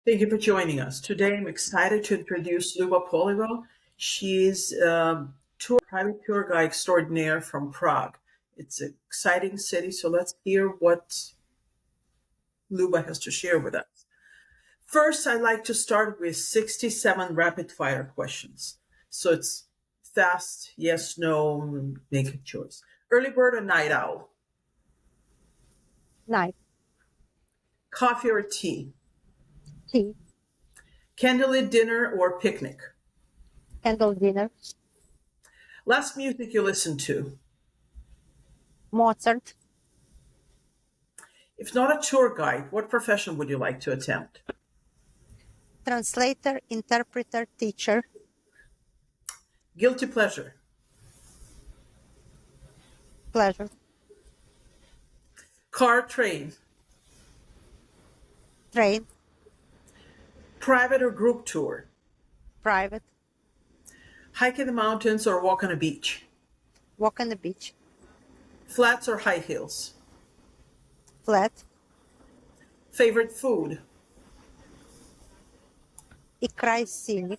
Thank you for joining us. Today, I'm excited to introduce Luba Poleva. She's a private tour guide extraordinaire from Prague. It's an exciting city, so let's hear what Luba has to share with us. First, I'd like to start with 67 rapid fire questions. So it's fast, yes, no, make a choice. Early bird or night owl? Night. Coffee or tea? Tea. Candlelit dinner or picnic? Candle dinner. Last music you listened to? Mozart. If not a tour guide, what profession would you like to attempt? Translator, interpreter, teacher. Guilty pleasure? Pleasure. Car, train? Train. Private or group tour? Private. Hike in the mountains or walk on a beach? Walk on the beach. Flats or high heels? Flat. Favorite food? Икра синий.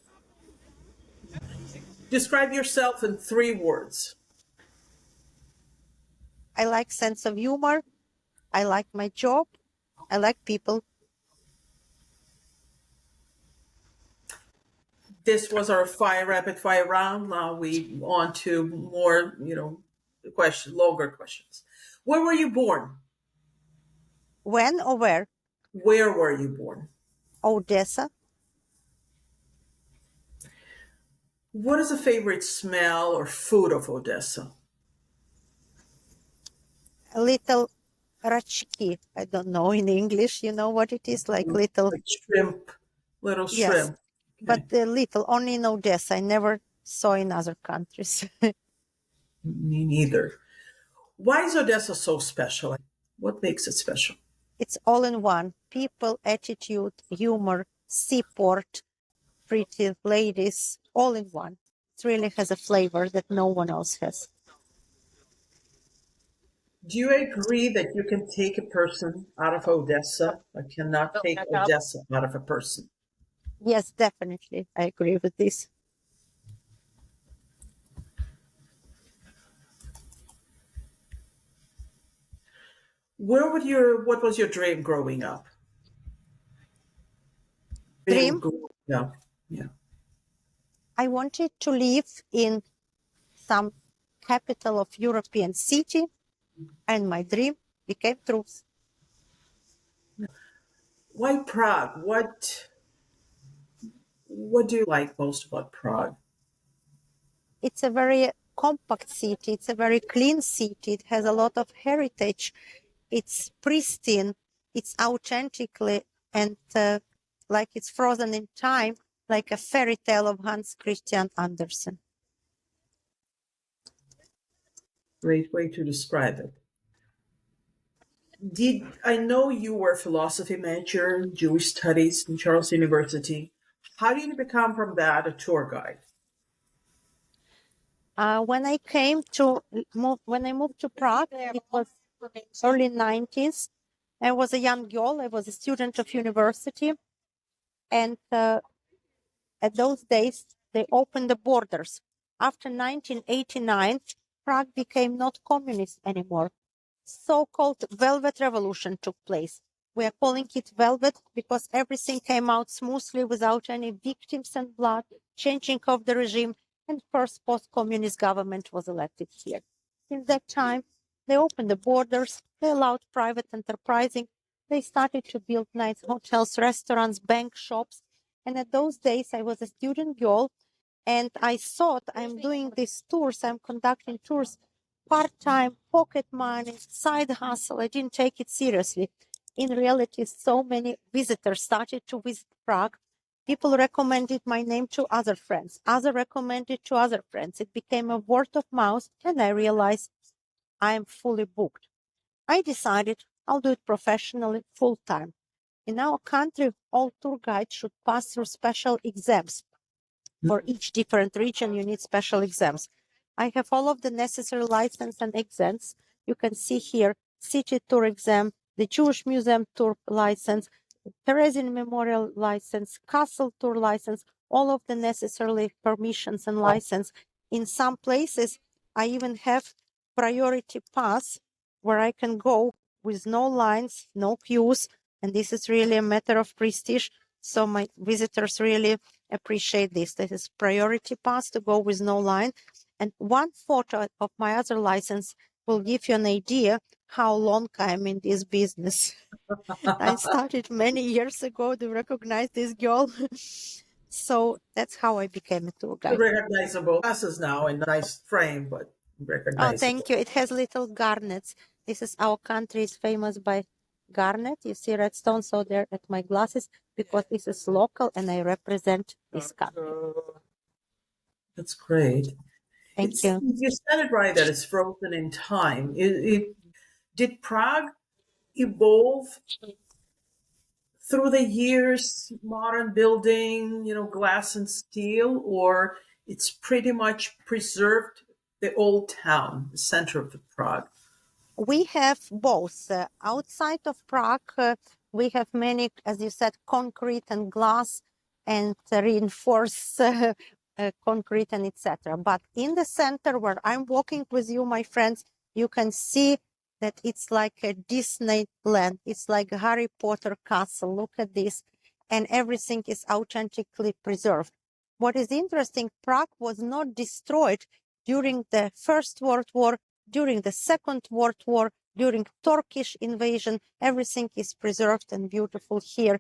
Describe yourself in 3 words. I like sense of humor. I like my job. I like people. This was our rapid fire round. Now we on to more, longer questions. Where were you born? When or where? Where were you born? Odessa. What is a favorite smell or food of Odessa? A little rachki. I don't know in English. You know what it is? Like little. Like shrimp, little Yes, shrimp. but the little, only in Odessa. I never saw in other countries. Me neither. Why is Odessa so special? What makes it special? It's all in one. People, attitude, humor, seaport, pretty ladies, all in one. It really has a flavor that no one else has. Do you agree that you can take a person out of Odessa, but cannot take Odessa out of a person? Yes, definitely. I agree with this. What was your dream growing up? Dream? Yeah. I wanted to live in some capital of European city, and my dream became truth. Why Prague? What do you like most about Prague? It's a very compact city. It's a very clean city. It has a lot of heritage. It's pristine. It's authentically and like it's frozen in time, like a fairy tale of Hans Christian Andersen. Great way to describe it. I know you were a philosophy major, Jewish studies in Charles University. How did you become from that a tour guide? When I moved to Prague, it was early 90s. I was a young girl. I was a student of university. And at those days, they opened the borders. After 1989, Prague became not communist anymore. So-called Velvet Revolution took place. We are calling it Velvet because everything came out smoothly without any victims and blood, changing of the regime, and first post-communist government was elected here. Since that time, they opened the borders, they allowed private enterprising, they started to build nice hotels, restaurants, bank shops. And at those days, I was a student girl, and I thought I'm doing these tours, I'm conducting tours, part-time, pocket money, side hustle. I didn't take it seriously. In reality, so many visitors started to visit Prague. People recommended my name to other friends. Other recommended to other friends. It became a word of mouth, and I realized I'm fully booked. I decided I'll do it professionally, full-time. In our country, all tour guides should pass through special exams. For each different region, you need special exams. I have all of the necessary license and exams. You can see here, city tour exam, the Jewish Museum tour license, Theresian memorial license, castle tour license, all of the necessary permissions and license. In some places, I even have priority pass where I can go with no lines, no queues, and this is really a matter of prestige. So my visitors really appreciate this. This is priority pass to go with no line. And one photo of my other license will give you an idea how long I'm in this business. I started many years ago to recognize this girl. So that's how I became a tour guide. Recognizable glasses now in a nice frame, but Oh, recognizable. thank you. It has little garnets. This is our country is famous by garnet. You see redstone, so they're at my glasses because this is local and I represent this country. That's great. Thank you. You said it right that it's frozen in time. Did Prague evolve through the years, modern building, glass and steel, or it's pretty much preserved the old town, the center of the Prague? We have both. Outside of Prague, we have many, as you said, concrete and glass and reinforced concrete and etc. But in the center where I'm walking with you, my friends, you can see that it's like a Disneyland. It's like a Harry Potter castle. Look at this. And everything is authentically preserved. What is interesting, Prague was not destroyed during the First World War, during the Second World War, during Turkish invasion. Everything is preserved and beautiful here.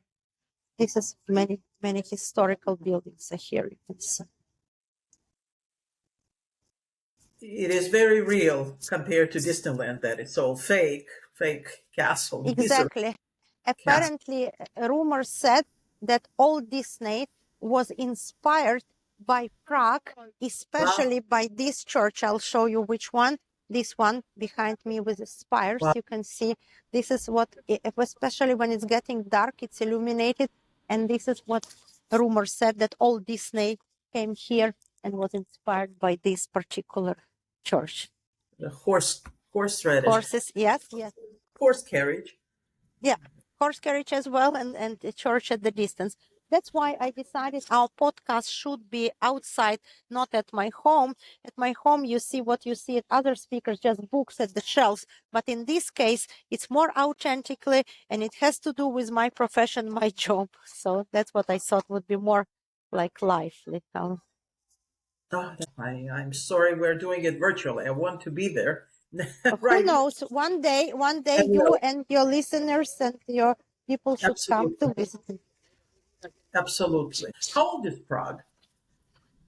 This is many historical buildings are here. You can see. It is very real compared to Disneyland, that it's all fake castle. Exactly. Apparently, rumors said that old Disney was inspired by Prague, especially by this church. I'll show you which one. This one behind me with the spires. Wow. You can see this is what, especially when it's getting dark, it's illuminated. And this is what rumors said, that old Disney came here and was inspired by this particular church. The horse radish. Horses, yes. Horse carriage. Yeah, horse carriage as well, and the church at the distance. That's why I decided our podcast should be outside, not at my home. At my home, you see what you see at other speakers, just books at the shelves. But in this case, it's more authentically, and it has to do with my profession, my job. So that's what I thought would be more like lively. I'm sorry we're doing it virtually. I want to be there. Who knows? One day you and your listeners and your people should come to visit. Absolutely. How old is Prague?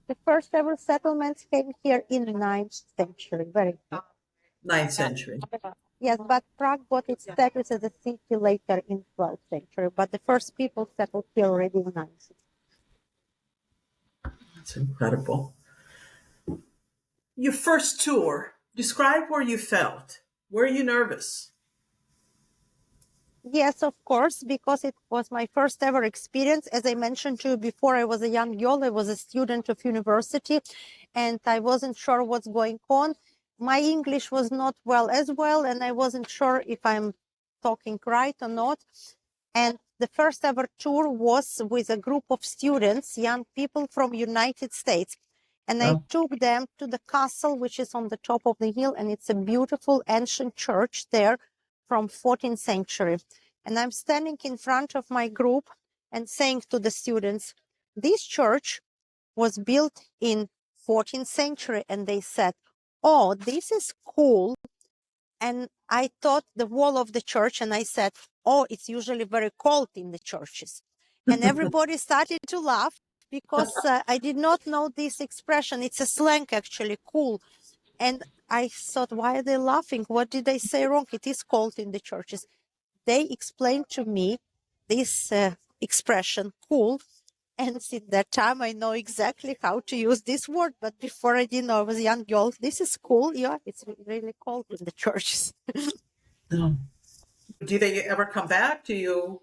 The first ever settlements came here in the 9th century. Very good. 9th century. Yes, but Prague got its status as a city later in 12th century. But the first people settled here already in 9th. That's incredible. Your first tour. Describe where you felt. Were you nervous? Yes, of course, because it was my first ever experience. As I mentioned to you before, I was a young girl. I was a student of university, and I wasn't sure what's going on. My English was not as well, and I wasn't sure if I'm talking right or not. And the first ever tour was with a group of students, young people from United States. And I took them to the castle, which is on the top of the hill, and it's a beautiful ancient church there from 14th century. And I'm standing in front of my group and saying to the students, this church was built in 14th century. And they said, oh, this is cool. And I thought the wall of the church, and I said, oh, it's usually very cold in the churches. And everybody started to laugh because I did not know this expression. It's a slang, actually, cool. And I thought, why are they laughing? What did they say wrong? It is cold in the churches. They explained to me this expression, cool. And since that time, I know exactly how to use this word. But before I didn't know, I was a young girl. This is cool. Yeah, it's really cold in the churches. Do they ever come back to you?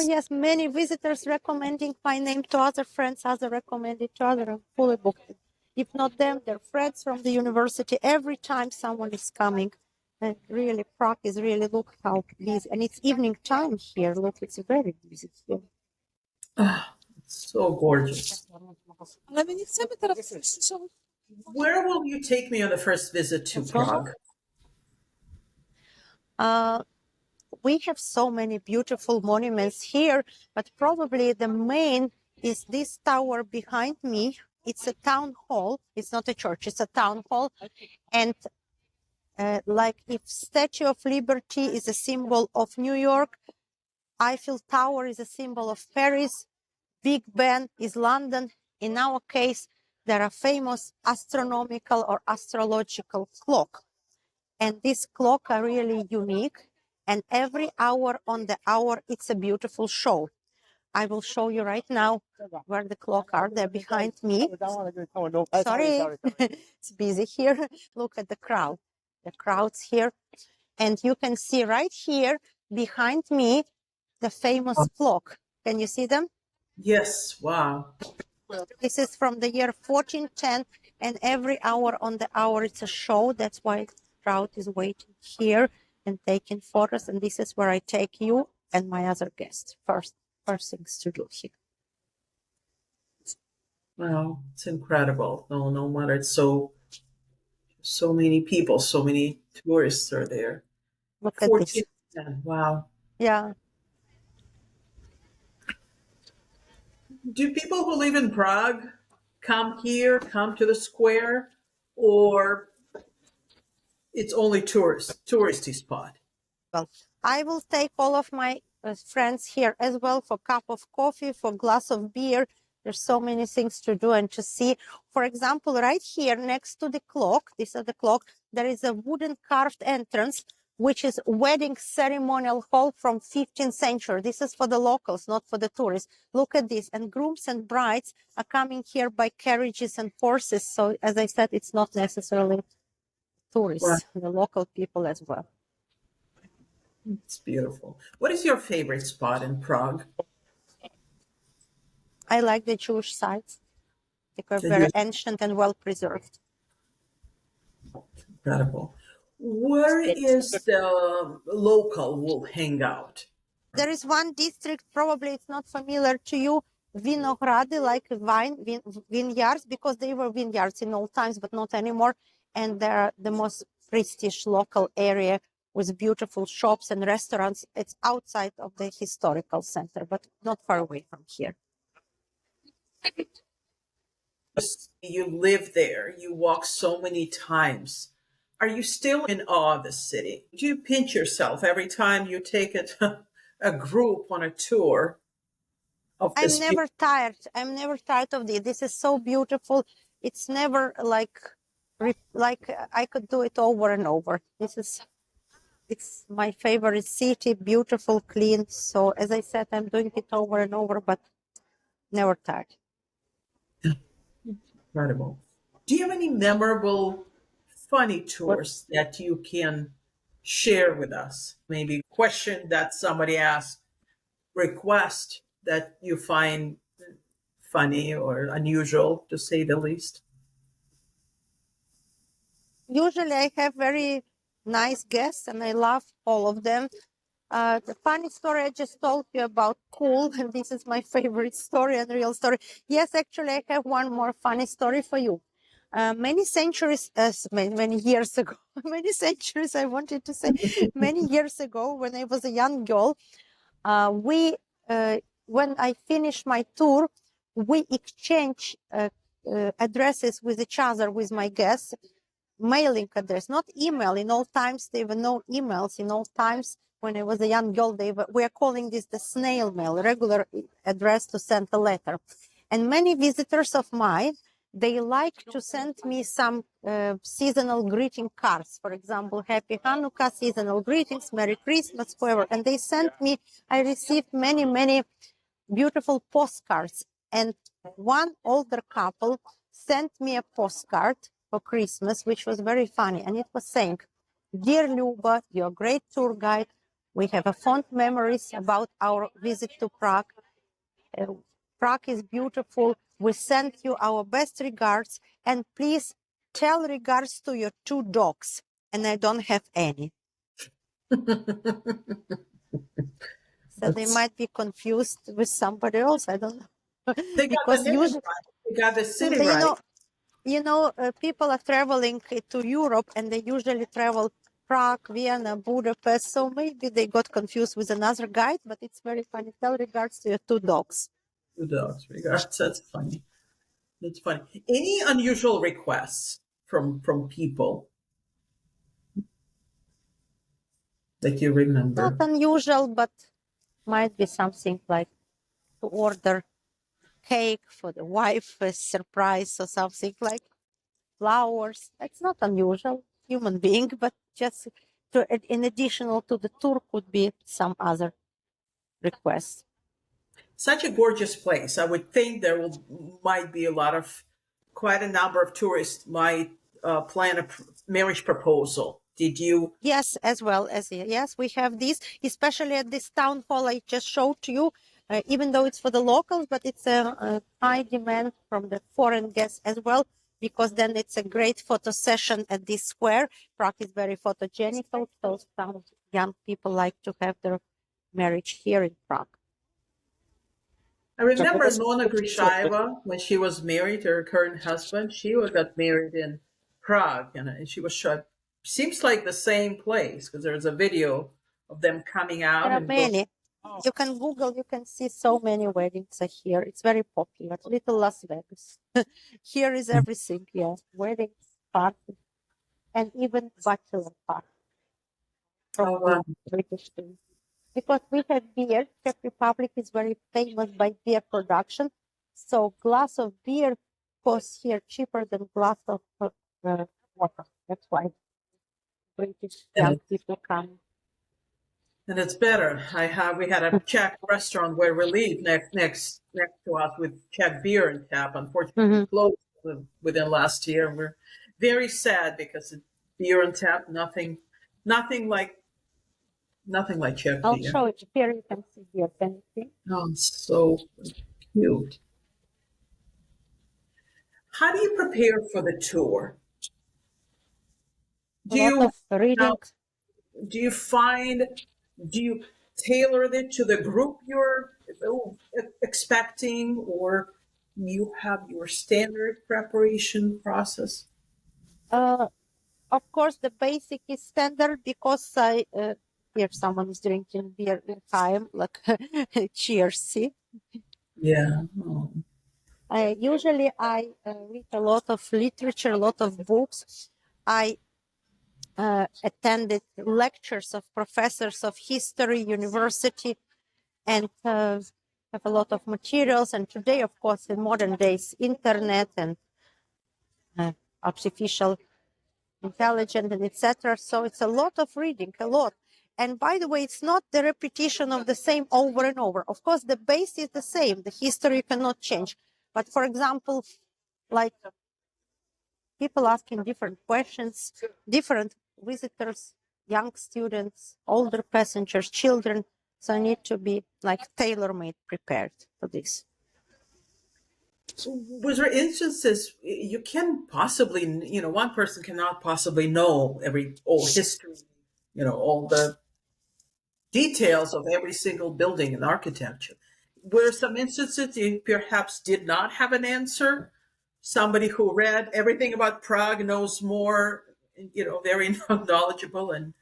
Yes, many visitors recommending my name to other friends, other recommended to other. I'm fully booked. If not them, they're friends from the university. Every time someone is coming, Really, Prague is really, look how busy. And it's evening time here. Look, it's very busy here. Ah, it's so gorgeous. Where will you take me on the first visit to Prague? Uh, we have so many beautiful monuments here, but probably the main is this tower behind me. It's a town hall. It's not a church, it's a town hall. And like if Statue of Liberty is a symbol of New York, Eiffel Tower is a symbol of Paris, Big Ben is London. In our case, there are famous astronomical or astrological clock. And these clocks are really unique. And every hour on the hour, it's a beautiful show. I will show you right now where the clock are. They're behind me. Sorry, it's busy here. Look at the crowd. The crowd's here. And you can see right here behind me the famous clock. Can you see them? Yes, wow. This is from the year 1410, and every hour on the hour it's a show. That's why the crowd is waiting here and taking photos. And this is where I take you and my other guests. First things to do here. Wow, it's incredible. No matter, it's so many people, so many tourists are there. Look at this. 1410, wow. Yeah. Do people who live in Prague come here, come to the square, or it's only touristy spot? Well, I will take all of my friends here as well for a cup of coffee, for a glass of beer. There's so many things to do and to see. For example, right here next to the clock, this is the clock, there is a wooden carved entrance, which is wedding ceremonial hall from 15th century. This is for the locals, not for the tourists. Look at this. And grooms and brides are coming here by carriages and horses. So as I said, it's not necessarily tourists, the local people as well. It's beautiful. What is your favorite spot in Prague? I like the Jewish sites. They are very ancient and well preserved. Incredible. Where is the local will hang out? There is one district, probably it's not familiar to you, Vinogrady, like vineyards, because they were vineyards in old times, but not anymore. And they're the most prestige local area with beautiful shops and restaurants. It's outside of the historical center, but not far away from here. You live there, you walk so many times. Are you still in awe of the city? Do you pinch yourself every time you take a group on a tour of this? I'm never tired. I'm never tired of this. This is so beautiful. It's never like I could do it over and over. It's my favorite city, beautiful, clean. So as I said, I'm doing it over and over, but never tired. Incredible. Do you have any memorable, funny tours that you can share with us? Maybe a question that somebody asked, request that you find funny or unusual, to say the least? Usually I have very nice guests and I love all of them. The funny story I just told you about cool, and this is my favorite story and real story. Yes, actually, I have one more funny story for you. Many centuries, many years ago, many centuries, I wanted to say, many years ago, when I was a young girl, when I finished my tour, we exchanged addresses with each other, with my guests, mailing address, not email. In old times, there were no emails. In old times, when I was a young girl, we are calling this the snail mail, regular address to send a letter. And many visitors of mine, they like to send me some seasonal greeting cards. For example, Happy Hanukkah, seasonal greetings, Merry Christmas, whatever. And they sent me, I received many, many beautiful postcards. And one older couple sent me a postcard for Christmas, which was very funny. And it was saying, "Dear Luba, you're a great tour guide. We have a fond memories about our visit to Prague. Prague is beautiful. We send you our best regards. And please tell regards to your two dogs." and I don't have any. So they might be confused with somebody else. I don't know. They got the Because name usually, right. They got the city you right. know, people are traveling to Europe, and they usually travel Prague, Vienna, Budapest. So maybe they got confused with another guide, but it's very funny. Tell regards to your two dogs. Two dogs, regards. That's funny. That's funny. Any unusual requests from people that you Not remember? unusual, but might be something like to order cake for the wife, a surprise or something like flowers. That's not unusual, human being, but just to, in additional to the tour could be some other requests. Such a gorgeous place. I would think might be quite a number of tourists might plan a marriage proposal. Did you? Yes, as well as yes, we have this, especially at this town hall I just showed to you. Even though it's for the locals, but it's a high demand from the foreign guests as well, because then it's a great photo session at this square. Prague is very photogenic, so some young people like to have their marriage here in Prague. I remember Nona Grisheva when she was married to her current husband. She got married in Prague, and she was shot. Seems like the same place because there's a video of them coming out. There are many. You can Google, you can see so many weddings are here. It's very popular. Little Las Vegas. Here is everything. Yeah, weddings, parties, and even bachelor parties. Oh, wow. British thing. Because we have beer. Czech Republic is very famous by beer production. So glass of beer costs here cheaper than glass of water. That's why British young people come. And it's better. We had a Czech restaurant where we live next to us with Czech beer and tap. Unfortunately, closed within last year. And we're very sad because beer and tap, nothing like Czech I'll beer. show it here. You can see here. Can you see? Oh, it's so cute. How do you prepare for the tour? Do you tailor it to the group you're expecting, or you have your standard preparation process? Of course, the basic is standard because I here someone is drinking beer in time, like cheers. See? Yeah. Oh. Usually I read a lot of literature, a lot of books. I attended lectures of professors of history, university, and have a lot of materials. And today, of course, in modern days, internet and artificial intelligence and etc. So it's a lot of reading, a lot. And by the way, it's not the repetition of the same over and over. Of course, the base is the same. The history cannot change. But for example, like people asking different questions, different visitors, young students, older passengers, children. So I need to be like tailor-made prepared for this. Was there instances you can possibly, one person cannot possibly know all history, all the details of every single building and architecture? Were some instances you perhaps did not have an answer? Somebody who read everything about Prague knows more, very knowledgeable and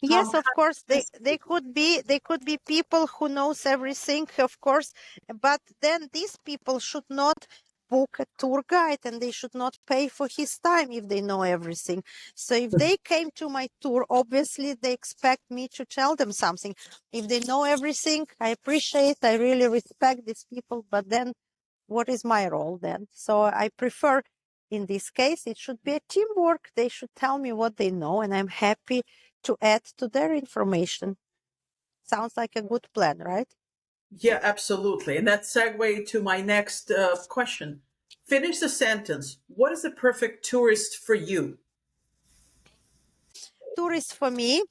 yes, of course they could be people who knows everything, of course, but then these people should not book a tour guide and they should not pay for his time if they know everything. So if they came to my tour, obviously they expect me to tell them something. If they know everything, I really respect these people, but then what is my role then? So I prefer, in this case, it should be a teamwork. They should tell me what they know, and I'm happy to add to their information. Sounds like a good plan, right? Yeah, absolutely. And that segue to my next question. Finish the sentence. What is the perfect tourist for you? Tourist for me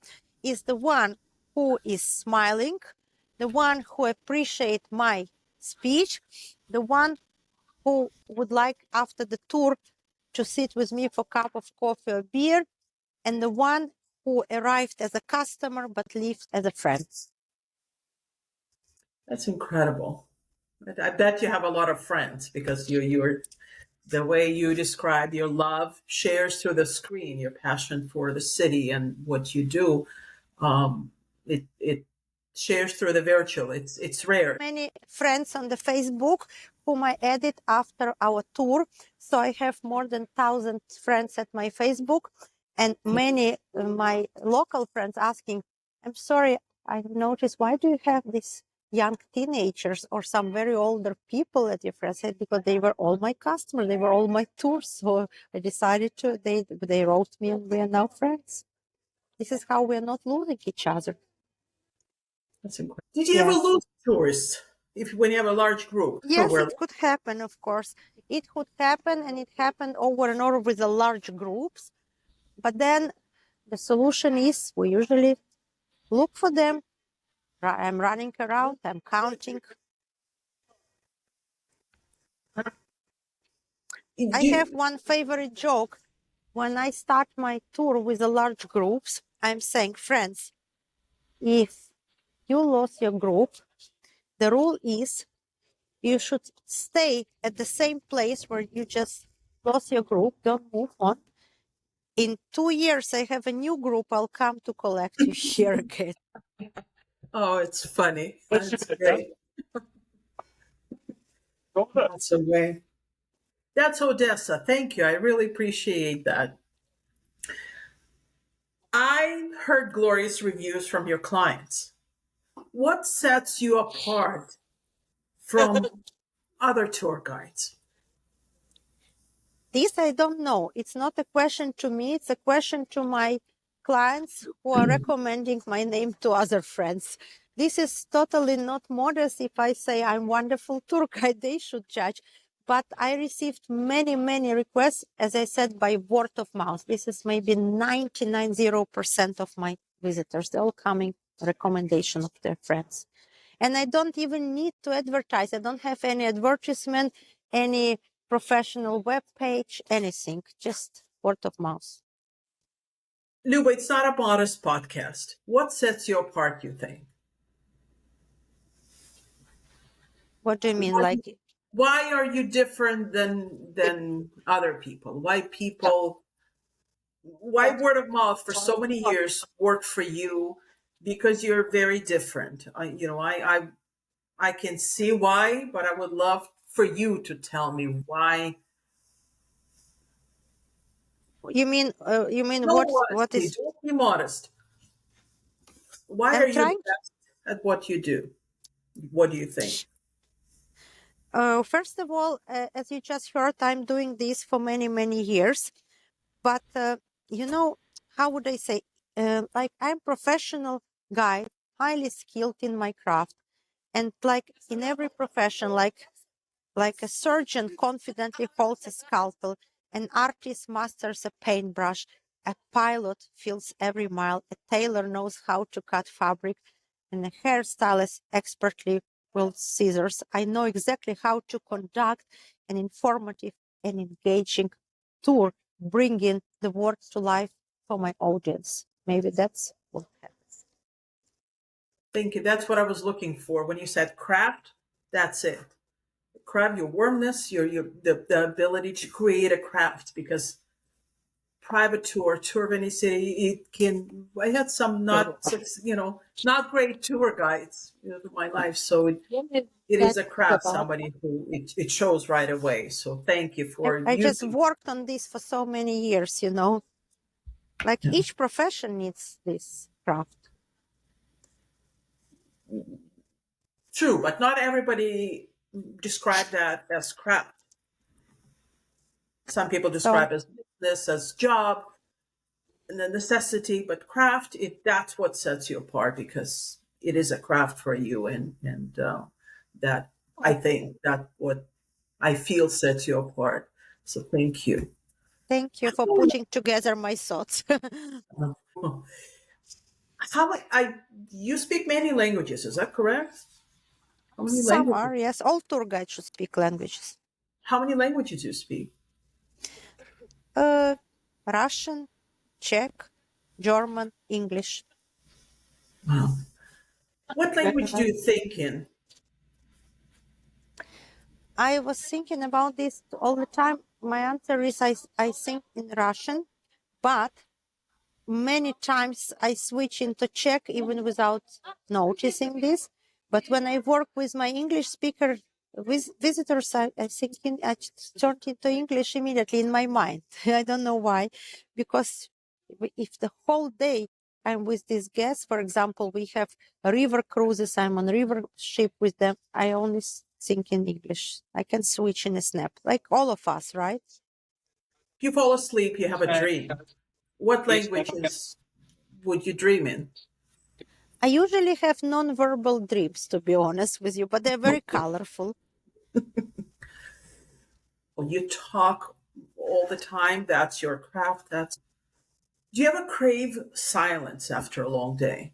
is the one who is smiling, the one who appreciates my speech, the one who would like after the tour to sit with me for a cup of coffee or beer, and the one who arrived as a customer but left as a friend. That's incredible. I bet you have a lot of friends because you're the way you describe your love shares through the screen, your passion for the city and what you do. It shares through the virtual. It's rare. Many friends on the Facebook whom I added after our tour. So I have more than 1,000 friends at my Facebook, and many my local friends asking, I'm sorry, I noticed, why do you have these young teenagers or some very older people at your friends? Because they were all my customers, they were all my tours. So I decided to, they wrote me and we are now friends. This is how we are not losing each other. That's incredible. Did you ever lose tourists when you have a large group? Yes, it could happen, of course. It could happen, and it happened over and over with the large groups. But then the solution is we usually look for them. I'm running around, I'm counting. I have one favorite joke. When I start my tour with the large groups, I'm saying, friends, if you lost your group, the rule is you should stay at the same place where you just lost your group. Don't move on. In 2 years, I have a new group. I'll come to collect you here again. Oh, it's funny. That's great. That's a way. That's Odessa. Thank you. I really appreciate that. I heard glorious reviews from your clients. What sets you apart from other tour guides? This I don't know. It's not a question to me. It's a question to my clients who are recommending my name to other friends. This is totally not modest. If I say I'm wonderful tour guide, they should judge. But I received many, many requests, as I said, by word of mouth. This is maybe 99.0% of my visitors. They're all coming recommendation of their friends. And I don't even need to advertise. I don't have any advertisement, any professional web page, anything, just word of mouth. Luba, it's not a modest podcast. What sets you apart, you think? What do you mean? Why are you different than other people? Why word of mouth for so many years worked for you? Because you're very different. I can see why, but I would love for you to tell me why. You mean No what modesty, is? don't be modest. Why I'm are you the trying. best at what you do? What do you think? First of all, as you just heard, I'm doing this for many, many years. But how would I say? Like I'm professional guide, highly skilled in my craft, and like in every profession, like a surgeon confidently holds a scalpel, an artist masters a paintbrush, a pilot feels every mile, a tailor knows how to cut fabric, and a hairstylist expertly wields scissors. I know exactly how to conduct an informative and engaging tour, bringing the words to life for my audience. Maybe that's what happens. Thank you. That's what I was looking for. When you said craft, that's it. Craft, your warmness, the ability to create a craft, because private tour of any city, I had some not great tour guides in my life. So it is a craft, somebody who it shows right away. So thank you for I just worked on this for so many years, like each profession needs this craft. True, but not everybody describe that as craft. Some people describe as business, as job, and the necessity, but craft, that's what sets you apart, because it is a craft for you, and that I think that what I feel sets you apart. So thank you. Thank you for putting together my thoughts. You speak many languages, is that correct? How many Some languages? are, yes. All tour guides should speak languages. How many languages do you speak? Russian, Czech, German, English. Wow. What language do you think in? I was thinking about this all the time. My answer is I think in Russian, but many times I switch into Czech even without noticing this. But when I work with my English speaker visitors, I think I turned into English immediately in my mind. I don't know why, because if the whole day I'm with these guests, for example, we have river cruises, I'm on river ship with them, I only think in English. I can switch in a snap, like all of us, right? If you fall asleep, you have a dream. What languages would you dream in? I usually have non-verbal dreams, to be honest with you, but they're very colorful. Well, you talk all the time. That's your craft. That's. Do you ever crave silence after a long day?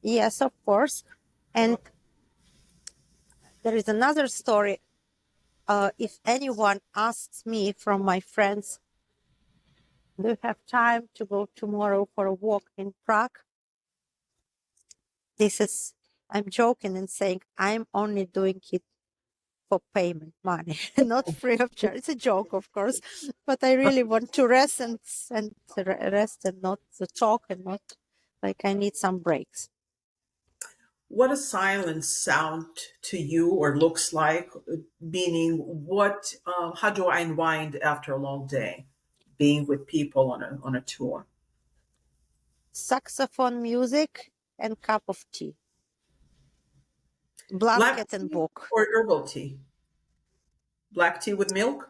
Yes, of course. And there is another story. If anyone asks me from my friends, do you have time to go tomorrow for a walk in Prague? I'm joking and saying I'm only doing it for payment money, not free of charge. It's a joke, of course, but I really want to rest and rest and not to talk and not like I need some breaks. What does silence sound to you or looks like? Meaning, what? How do I unwind after a long day, being with people on a tour? Saxophone music and cup of tea, Black blanket and tea book. or herbal tea? Black tea with milk?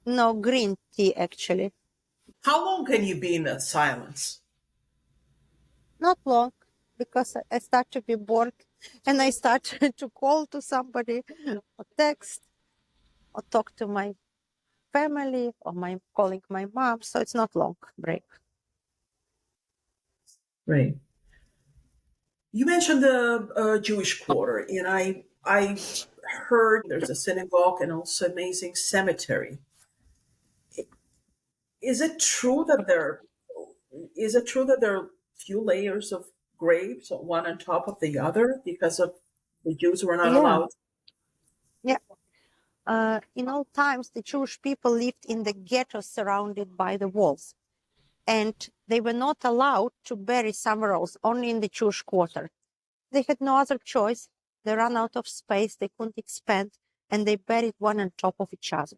No, green tea actually. How long can you be in that silence? Not long, because I start to be bored and I start to call to somebody or text or talk to my family or calling my mom. So it's not long break. Right. You mentioned the Jewish quarter, and I heard there's a synagogue and also amazing cemetery. Is it true that there are few layers of graves, one on top of the other, because of the Jews were not Yeah, allowed? yeah. In all times, the Jewish people lived in the ghettos surrounded by the walls, and they were not allowed to bury somewhere else, only in the Jewish quarter. They had no other choice. They ran out of space, they couldn't expand, and they buried one on top of each other.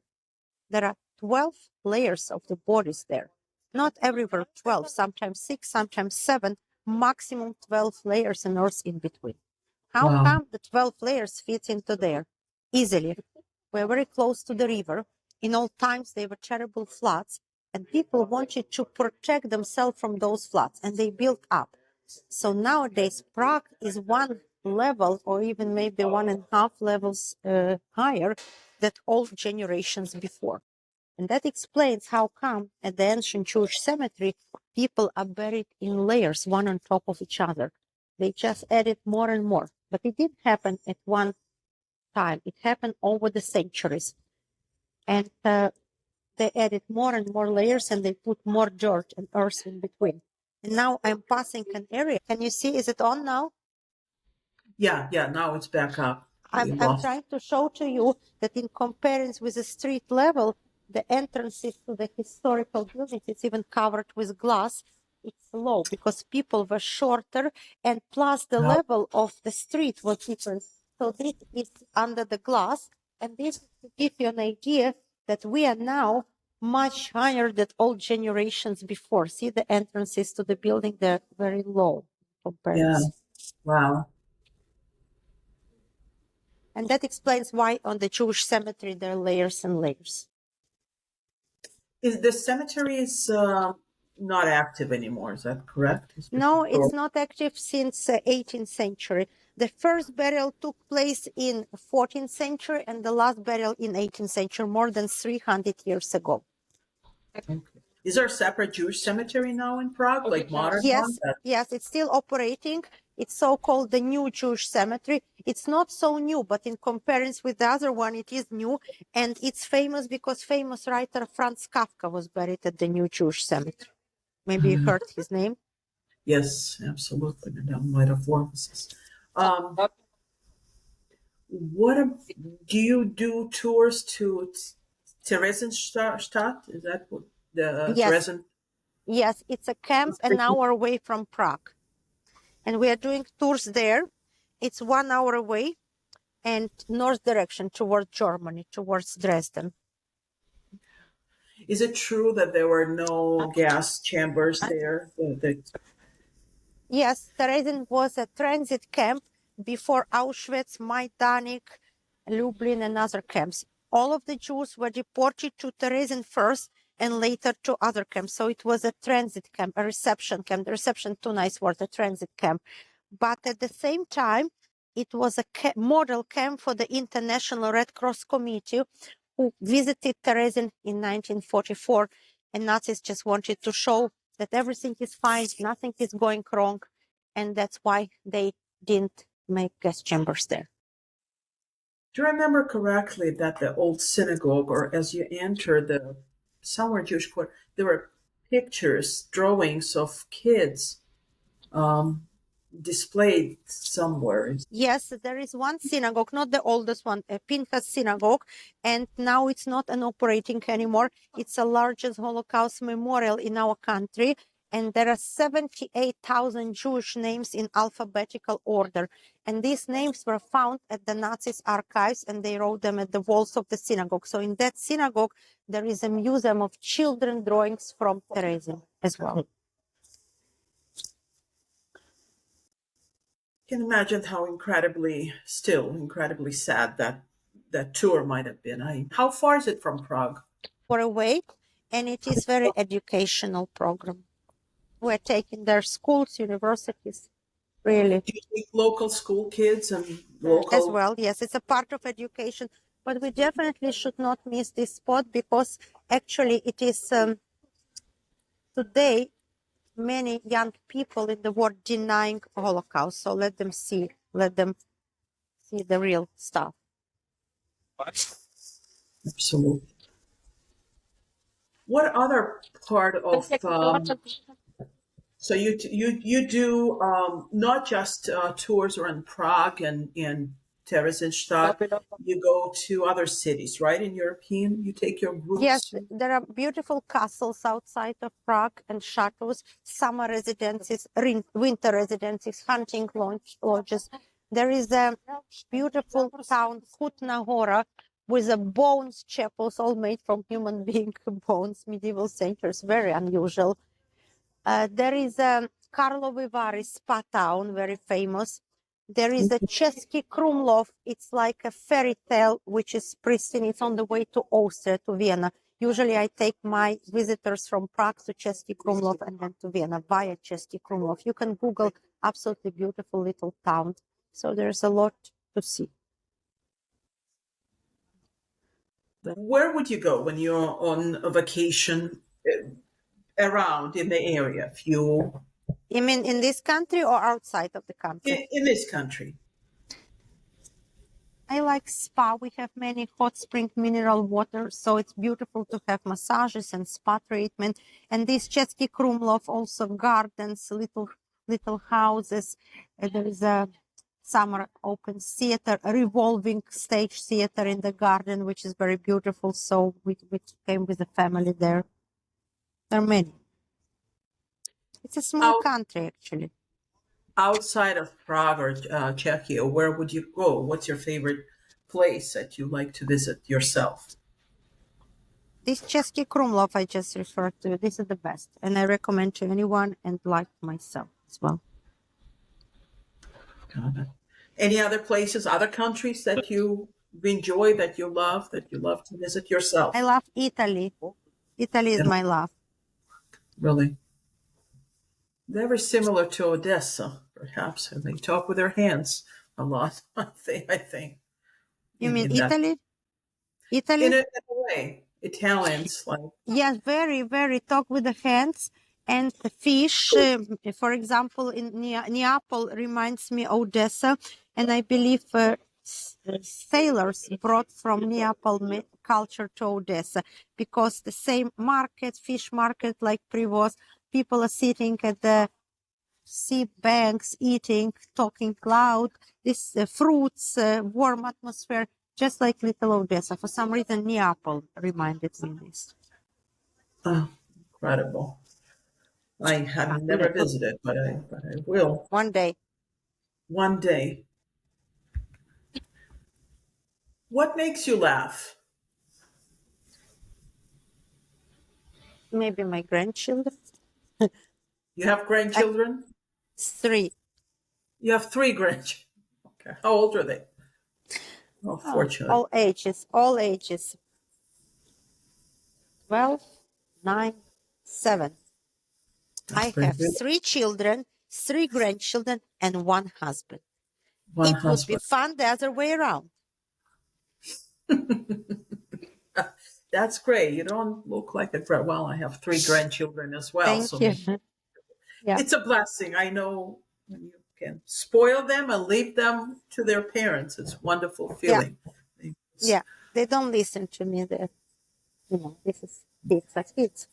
There are 12 layers of the bodies there. Not everywhere 12, sometimes 6, sometimes 7, maximum 12 layers and earth in between. How Wow. come the 12 layers fit into there? Easily. We're very close to the river. In all times, there were terrible floods, and people wanted to protect themselves from those floods, and they built up. So nowadays, Prague is one level, or even maybe 1.5 levels higher than all generations before. And that explains how come at the ancient Jewish cemetery, people are buried in layers, one on top of each other. They just added more and more. But it didn't happen at one time. It happened over the centuries. And they added more and more layers, and they put more dirt and earth in between. And now I'm passing an area. Can you see? Is it on now? Yeah, now it's back up. I'm trying to show to you that in comparison with the street level, the entrances to the historical buildings, it's even covered with glass. It's low because people were shorter, and plus the level of the street was different. So this is under the glass, and this is to give you an idea that we are now much higher than all generations before. See the entrances to the building, they're very low compared. Yeah. Wow. And that explains why on the Jewish cemetery there are layers and layers. Is the cemetery not active anymore? Is that correct? No, it's not active since 18th century. The first burial took place in 14th century and the last burial in 18th century, more than 300 years ago. Okay. Is there a separate Jewish cemetery now in Prague, like modern one? Yes, it's still operating. It's so-called the new Jewish cemetery. It's not so new, but in comparison with the other one, it is new. And it's famous because famous writer Franz Kafka was buried at the new Jewish cemetery. Maybe you heard his name. Yes, absolutely. Madame Metamorphosis. Um, do you do tours to Theresienstadt? Is that what the Yes, Theresienstadt? yes, it's a camp an hour away from Prague. And we are doing tours there. It's 1 hour away and north direction towards Germany, towards Dresden. Is it true that there were no gas chambers there? Yes, Terezin was a transit camp before Auschwitz, Majdanek, Lublin, and other camps. All of the Jews were deported to Terezin first and later to other camps. So it was a transit camp, a reception camp. The reception, too nice word, a transit camp. But at the same time, it was a model camp for the International Red Cross Committee who visited Terezin in 1944. And Nazis just wanted to show that everything is fine, nothing is going wrong, and that's why they didn't make gas chambers there. Do you remember correctly that the old synagogue, or as you enter the somewhere Jewish quarter, there were pictures, drawings of kids displayed somewhere? Yes, there is one synagogue, not the oldest one, a Pinchas synagogue, and now it's not an operating anymore. It's the largest Holocaust memorial in our country, and there are 78,000 Jewish names in alphabetical order. And these names were found at the Nazis' archives, and they wrote them at the walls of the synagogue. So in that synagogue, there is a museum of children drawings from Terezin as well. Can imagine how incredibly sad that tour might have been. How far is it from Prague? For away, and it is very educational program. We're taking their schools, universities, really. Do you take local school kids and local as well? Yes, it's a part of education, but we definitely should not miss this spot because actually it is today many young people in the world denying Holocaust. So let them see the real stuff. Absolutely. What other part of so you do not just tours around Prague and Theresienstadt. You go to other cities, right? In European, you take your groups. Yes, there are beautiful castles outside of Prague and chateaus, summer residences, winter residences, hunting lodges. There is a beautiful town, Kutna Hora, with a bones chapels, all made from human being bones, medieval centuries, very unusual. There is a Karlovy Vary spa town, very famous. There is a Český Krumlov. It's like a fairy tale, which is pristine. It's on the way to Austria, to Vienna. Usually I take my visitors from Prague to Český Krumlov and then to Vienna via Český Krumlov. You can Google absolutely beautiful little town. So there's a lot to see. Where would you go when you're on a vacation around in the area? If you mean in this country or outside of the country? In this country. I like spa. We have many hot spring mineral water, so it's beautiful to have massages and spa treatment. And this Český Krumlov, also gardens, little houses. There is a summer open theater, a revolving stage theater in the garden, which is very beautiful. So we came with the family there. There are many. It's a small country, actually. Outside of Prague or Czechia, where would you go? What's your favorite place that you like to visit yourself? This Český Krumlov I just referred to, this is the best. And I recommend to anyone and like myself as well. Got it. Any other places, other countries that you enjoy, that you love to visit yourself? I love Italy. Italy is my love. Really? Very similar to Odessa, perhaps, and they talk with their hands a lot. I think. You mean Italy? Italy? In a way, Italians like. Yes, very, very talk with the hands and the fish. For example, in Neapol reminds me Odessa, and I believe sailors brought from Neapol culture to Odessa because the same market, fish market like Privos, people are sitting at the sea banks, eating, talking loud. This fruits, warm atmosphere, just like little Odessa. For some reason, Neapol reminded me this. Oh, incredible. I have never visited, but I will One day. one day. What makes you laugh? Maybe my grandchildren. You have grandchildren? 3. You have 3 grandchildren. Okay. How old are they? Oh, fortunate. All ages, all ages. 12, 9, 7. I very have good. 3 children, 3 grandchildren, and 1 husband. One It would be husband. fun the other way around. That's great. You don't look like a well, I have 3 grandchildren as well. Thank So you. maybe Yeah. it's a blessing. I know when you can spoil them and leave them to their parents. It's a wonderful feeling. Yeah, they don't listen to me. That this is kids are kids.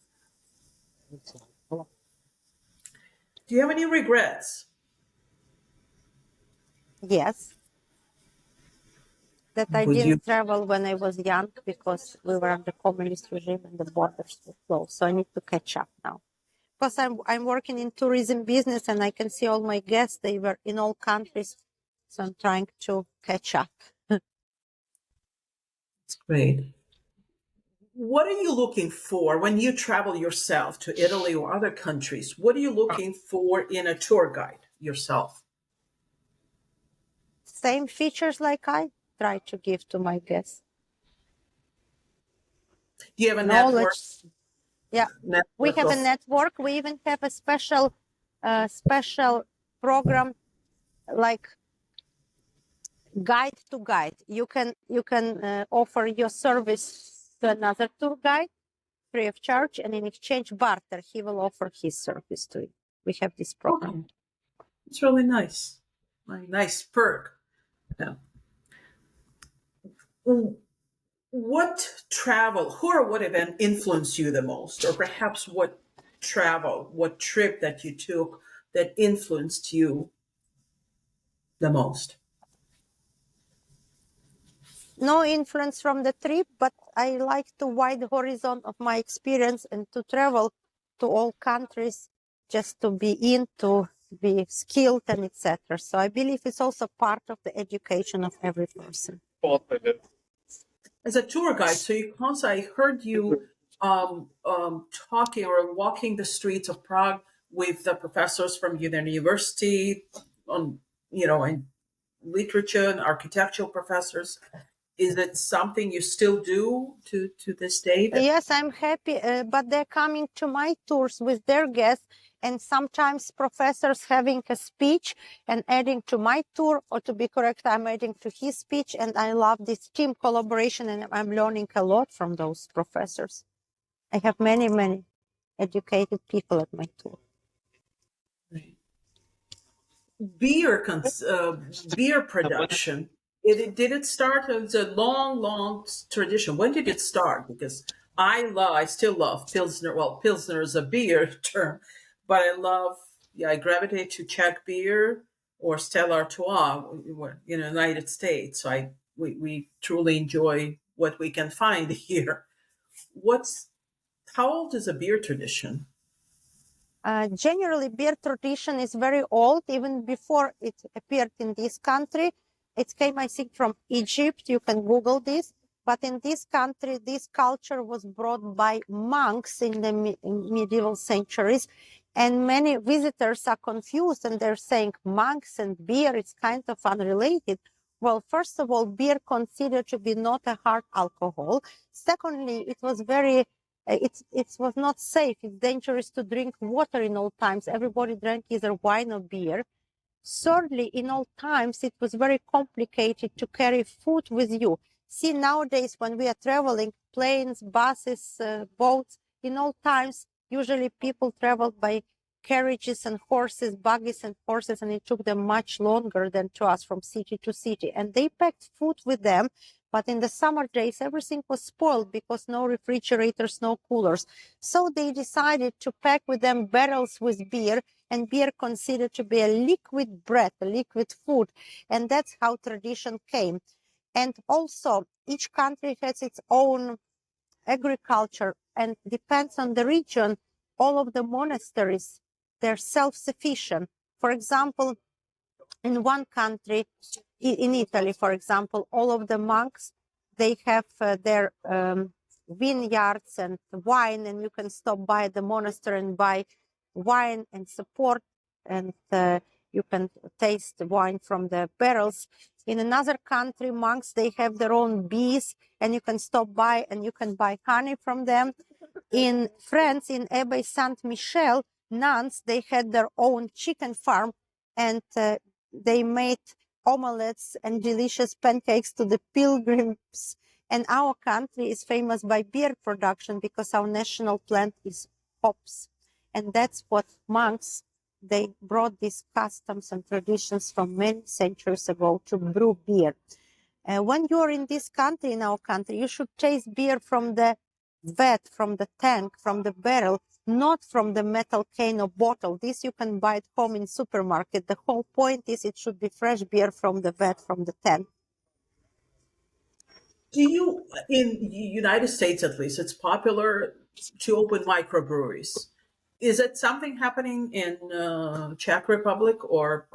Do you have any regrets? Yes, that I Would you? didn't travel when I was young because we were under communist regime and the borders were closed. So I need to catch up now. Because I'm working in tourism business and I can see all my guests. They were in all countries, so I'm trying to catch up. It's great. What are you looking for when you travel yourself to Italy or other countries? What are you looking for in a tour guide yourself? Same features like I try to give to my guests. Do you have a Knowledge. Yeah, we network have a of network. We even have a special program like guide to guide. You can offer your service to another tour guide free of charge, and in exchange barter, he will offer his service to you. We have this program. Okay. It's really nice. Nice perk. Yeah. What travel, who or what event influenced you the most? Or perhaps what trip that you took that influenced you the most? No influence from the trip, but I like to wide the horizon of my experience and to travel to all countries just to be to be skilled and etc. So I believe it's also part of the education of every person. As a tour guide, so I heard you talking or walking the streets of Prague with the professors from the university on, and literature and architectural professors. Is it something you still do to this day? Yes, I'm happy, but they're coming to my tours with their guests, and sometimes professors having a speech and adding to my tour, or to be correct, I'm adding to his speech, and I love this team collaboration, and I'm learning a lot from those professors. I have many, many educated people at my tour. Beer production. Did it start? It's a long tradition. When did it start? Because I still love Pilsner. Well, Pilsner is a beer term, but I gravitate to Czech beer or Stella Artois in the United States. So we truly enjoy what we can find here. How old is a beer tradition? Generally, beer tradition is very old, even before it appeared in this country. It came, I think, from Egypt. You can Google this. But in this country, this culture was brought by monks in the medieval centuries. And many visitors are confused and they're saying monks and beer, it's kind of unrelated. Well, first of all, beer considered to be not a hard alcohol. Secondly, it was it was not safe. It's dangerous to drink water in all times. Everybody drank either wine or beer. Thirdly, in all times, it was very complicated to carry food with you. See, nowadays, when we are traveling, planes, buses, boats, in all times, usually people traveled by carriages and horses, buggies and horses, and it took them much longer than to us from city to city. And they packed food with them, But in the summer days, everything was spoiled because no refrigerators, no coolers. So they decided to pack with them barrels with beer, and beer considered to be a liquid bread, a liquid food. And that's how tradition came. And also, each country has its own agriculture, and depends on the region. All of the monasteries, they're self-sufficient. For example, in one country, in Italy, for example, all of the monks, they have their vineyards and wine, and you can stop by the monastery and buy wine and support, and you can taste the wine from the barrels. In another country, monks, they have their own bees, and you can stop by and you can buy honey from them. In France, in Abbaye Saint-Michel, nuns, they had their own chicken farm, and they made omelets and delicious pancakes to the pilgrims. And our country is famous by beer production because our national plant is hops. And that's what monks, they brought these customs and traditions from many centuries ago to brew beer. When you're in this country, in our country, you should taste beer from the vat, from the tank, from the barrel, not from the metal can or bottle. This you can buy at home in supermarket. The whole point is it should be fresh beer from the vat, from the tank. Do you, in the United States at least, it's popular to open microbreweries. Is it something happening in Czech Republic, or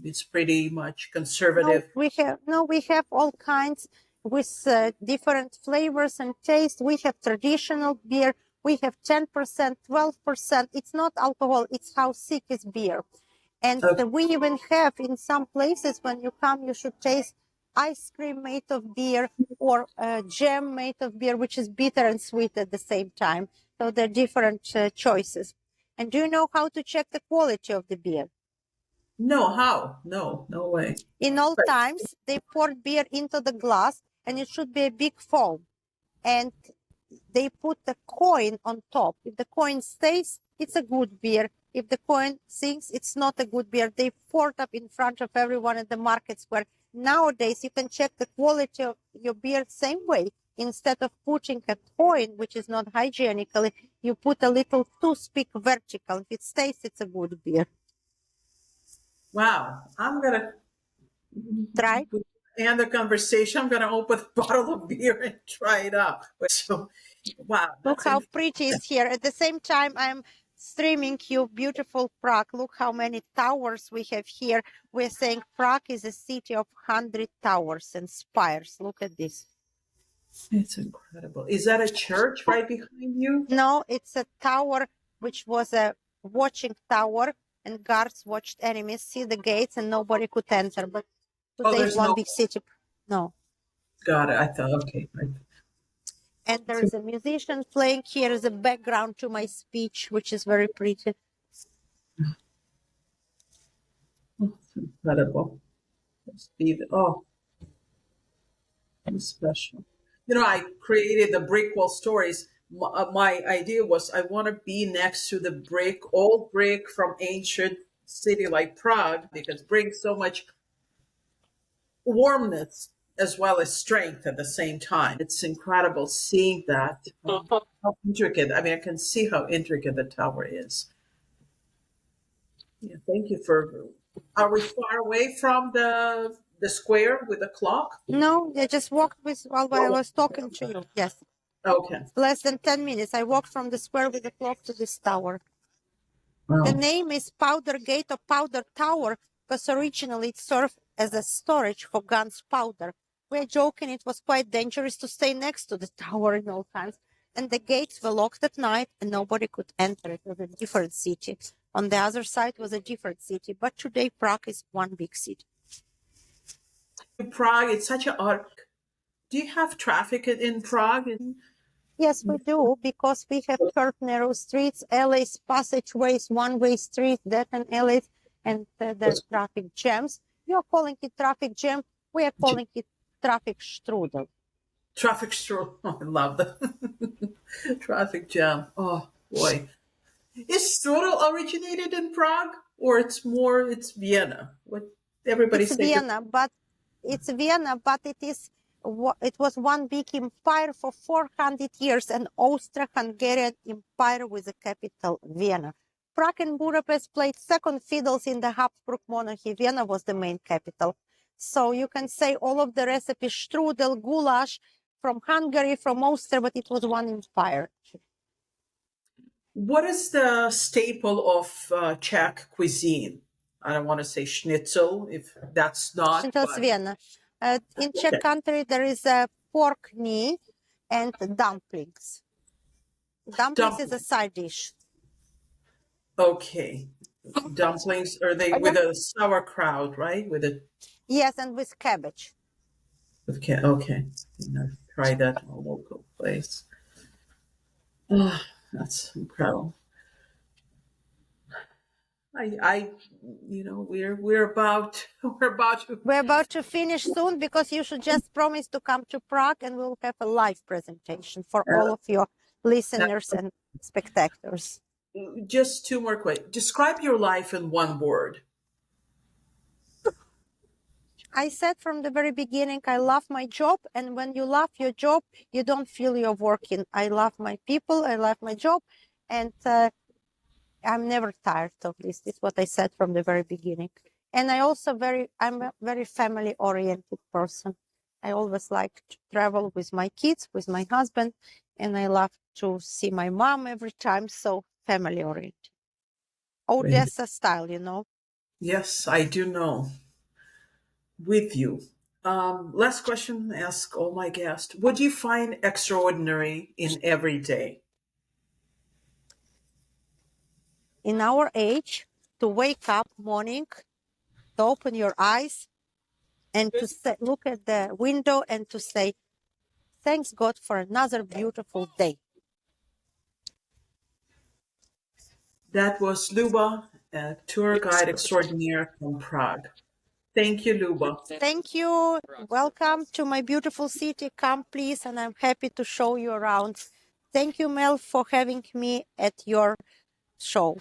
it's pretty much conservative? We have all kinds with different flavors and taste. We have traditional beer. We have 10%, 12%. It's not alcohol. It's how thick is beer. And Okay. we even have in some places, when you come, you should taste ice cream made of beer, or jam made of beer, which is bitter and sweet at the same time. So there are different choices. And do you know how to check the quality of the beer? No, how? No, no way. In old Right. times, they poured beer into the glass, and it should be a big foam. And they put the coin on top. If the coin stays, it's a good beer. If the coin sinks, it's not a good beer. They poured up in front of everyone at the market square. Nowadays, you can check the quality of your beer same way. Instead of putting a coin, which is not hygienically, you put a little toothpick vertical. If it stays, it's a good beer. Wow. I'm going to Try. end the conversation. I'm going to open a bottle of beer and try it out. So, wow. Look how pretty it's here. At the same time, I'm streaming you beautiful Prague. Look how many towers we have here. We're saying Prague is a city of 100 towers and spires. Look at this. It's incredible. Is that a church right behind you? No, it's a tower which was a watching tower, and guards watched enemies see the gates, and nobody could enter. But today there's one no- big city. No. Got it. I thought, okay. Right. And there is a musician playing here as a background to my speech, which is very pretty. It's incredible. Oh, it's special. You know, I created the brick wall stories. My idea was I want to be next to the old brick from ancient city like Prague, because it brings so much warmness as well as strength at the same time. It's incredible seeing that. How intricate. I mean, I can see how intricate the tower is. Yeah, thank you for. Are we far away from the square with the clock? No, I just walked while I was talking to you. Yes. Okay. Less than 10 minutes. I walked from the square with the clock to this tower. Wow. The name is Powder Gate or Powder Tower because originally it served as a storage for guns powder. We're joking, it was quite dangerous to stay next to the tower in all times. And the gates were locked at night and nobody could enter. It was a different city. On the other side was a different city. But today Prague is one big city. Prague, it's such an odd. Do you have traffic in Prague? Yes, we do, because we have short, narrow streets, alleys, passageways, one-way streets, dead and alleys, and there's traffic jams. You're calling it traffic jam. We are calling it traffic strudel. Traffic strudel. Oh, I love that. Traffic jam. Oh, boy. Is strudel originated in Prague, or it's Vienna? What everybody It's says. Vienna, but it is it was one big empire for 400 years, an Austro-Hungarian empire with the capital Vienna. Prague and Budapest played second fiddles in the Habsburg monarchy. Vienna was the main capital. So you can say all of the recipes, strudel, goulash, from Hungary, from Austria, but it was one empire. What is the staple of Czech cuisine? I don't want to say schnitzel, if that's not. Schnitzel's But Vienna. In Czech country, there is a pork knee and dumplings. Dumplings is a side dish. okay, dumplings are they with a sauerkraut, right? With a Yes, and with cabbage. okay. I've tried that in a local place. Oh, that's incredible. I, we're about to. We're about to finish soon because you should just promise to come to Prague and we'll have a live presentation for all of your listeners and spectators. Just two more questions. Describe your life in one word. I said from the very beginning, I love my job. And when you love your job, you don't feel you're working. I love my people. I love my job. And I'm never tired of this. This is what I said from the very beginning. And I'm a very family oriented person. I always like to travel with my kids, with my husband, and I love to see my mom every time. So family oriented. Odessa style, you know. Yes, I do know. With you. Last question, ask all my guests. What do you find extraordinary in every day? In our age, to wake up morning, to open your eyes and to look at the window and to say, thanks God for another beautiful day. That was Luba, a tour guide extraordinaire from Prague. Thank you, Luba. Thank you. Welcome to my beautiful city. Come, please, and I'm happy to show you around. Thank you, Mel, for having me at your show.